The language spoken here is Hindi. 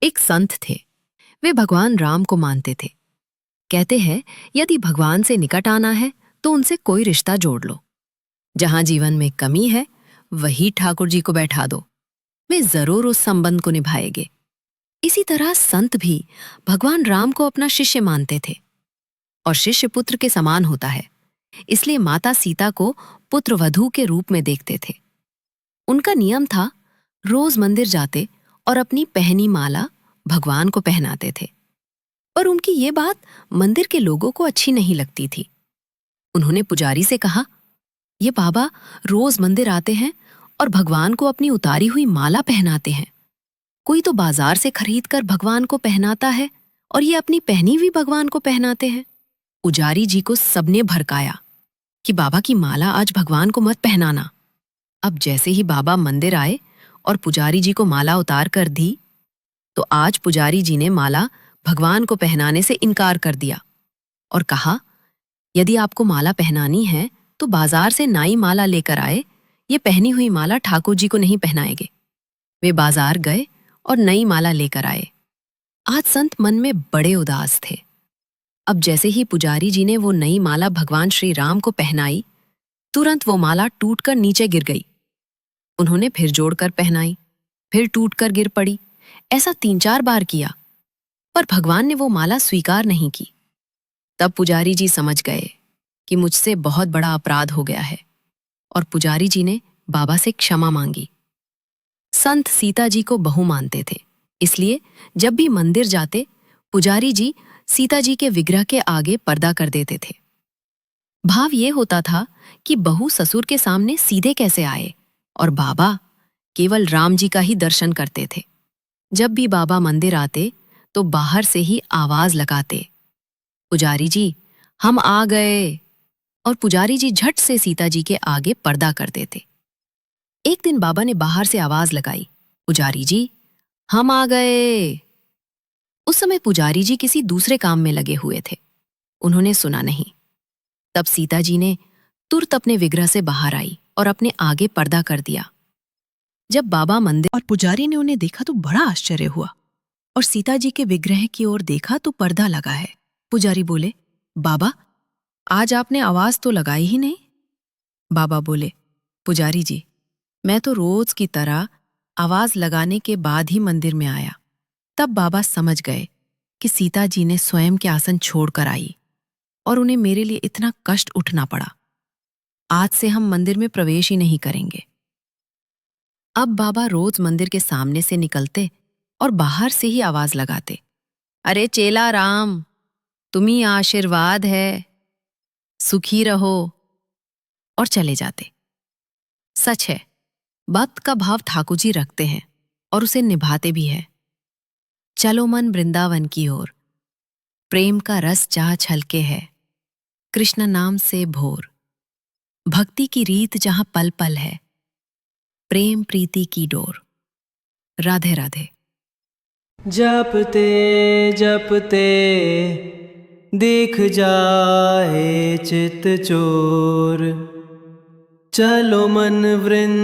एक संत थे। वे भगवान राम को मानते थे। कहते हैं, यदि भगवान से निकट आना है तो उनसे कोई रिश्ता जोड़ लो। जहां जीवन में कमी है वही ठाकुर जी को बैठा दो, वे जरूर उस संबंध को निभाएंगे। इसी तरह संत भी भगवान राम को अपना शिष्य मानते थे। और शिष्य पुत्र के समान होता है, इसलिए माता सीता को पुत्र वधू के रूप में देखते थे। उनका नियम था, रोज मंदिर जाते और अपनी पहनी माला भगवान को पहनाते थे। पर उनकी ये बात मंदिर के लोगों को अच्छी नहीं लगती थी। उन्होंने पुजारी से कहा, ये बाबा रोज मंदिर आते हैं और भगवान को अपनी उतारी हुई माला पहनाते हैं। कोई तो बाजार से खरीद कर भगवान को पहनाता है और ये अपनी पहनी हुई भगवान को पहनाते हैं। पुजारी जी को सबने भड़काया कि बाबा की माला आज भगवान को मत पहनाना। अब जैसे ही बाबा मंदिर आए और पुजारी जी को माला उतार कर दी, तो आज पुजारी जी ने माला भगवान को पहनाने से इनकार कर दिया और कहा, यदि आपको माला पहनानी है तो बाजार से नई माला लेकर आए, ये पहनी हुई माला ठाकुर जी को नहीं पहनाएंगे। वे बाजार गए और नई माला लेकर आए। आज संत मन में बड़े उदास थे। अब जैसे ही पुजारी जी ने वो नई माला भगवान श्री राम को पहनाई, तुरंत वो माला टूटकर नीचे गिर गई। उन्होंने फिर जोड़कर पहनाई, फिर टूटकर गिर पड़ी। ऐसा 3-4 बार किया, पर भगवान ने वो माला स्वीकार नहीं की। तब पुजारी जी समझ गए कि मुझसे बहुत बड़ा अपराध हो गया है और पुजारी जी ने बाबा से क्षमा मांगी। संत सीता जी को बहू मानते थे, इसलिए जब भी मंदिर जाते पुजारी जी सीता जी के विग्रह के आगे पर्दा कर देते थे। भाव ये होता था कि बहू ससुर के सामने सीधे कैसे आए और बाबा केवल राम जी का ही दर्शन करते थे। जब भी बाबा मंदिर आते तो बाहर से ही आवाज लगाते, पुजारी जी हम आ गए। और पुजारी जी झट से सीता जी के आगे पर्दा कर देते। एक दिन बाबा ने बाहर से आवाज लगाई, पुजारी जी हम आ गए। उस समय पुजारी जी किसी दूसरे काम में लगे हुए थे, उन्होंने सुना नहीं। तब सीता जी ने तुरंत अपने विग्रह से बाहर आई और अपने आगे पर्दा कर दिया। जब बाबा मंदिर और पुजारी ने उन्हें देखा तो बड़ा आश्चर्य हुआ और सीता जी के विग्रह की ओर देखा तो पर्दा लगा है। पुजारी बोले, बाबा आज आपने आवाज तो लगाई ही नहीं। बाबा बोले, पुजारी जी मैं तो रोज की तरह आवाज लगाने के बाद ही मंदिर में आया। तब बाबा समझ गए कि सीता जी ने स्वयं के आसन छोड़कर आई और उन्हें मेरे लिए इतना कष्ट उठना पड़ा। आज से हम मंदिर में प्रवेश ही नहीं करेंगे। अब बाबा रोज मंदिर के सामने से निकलते और बाहर से ही आवाज लगाते, अरे चेला राम तुम्ही आशीर्वाद है, सुखी रहो, और चले जाते। सच है, भक्त का भाव ठाकुर जी रखते हैं और उसे निभाते भी है। चलो मन वृंदावन की ओर, प्रेम का रस जहाँ छलके है, कृष्ण नाम से भोर। भक्ति की रीत जहाँ पल पल है, प्रेम प्रीति की डोर। राधे राधे। जपते जपते दिख जाए चित चोर, चलो मन वृंद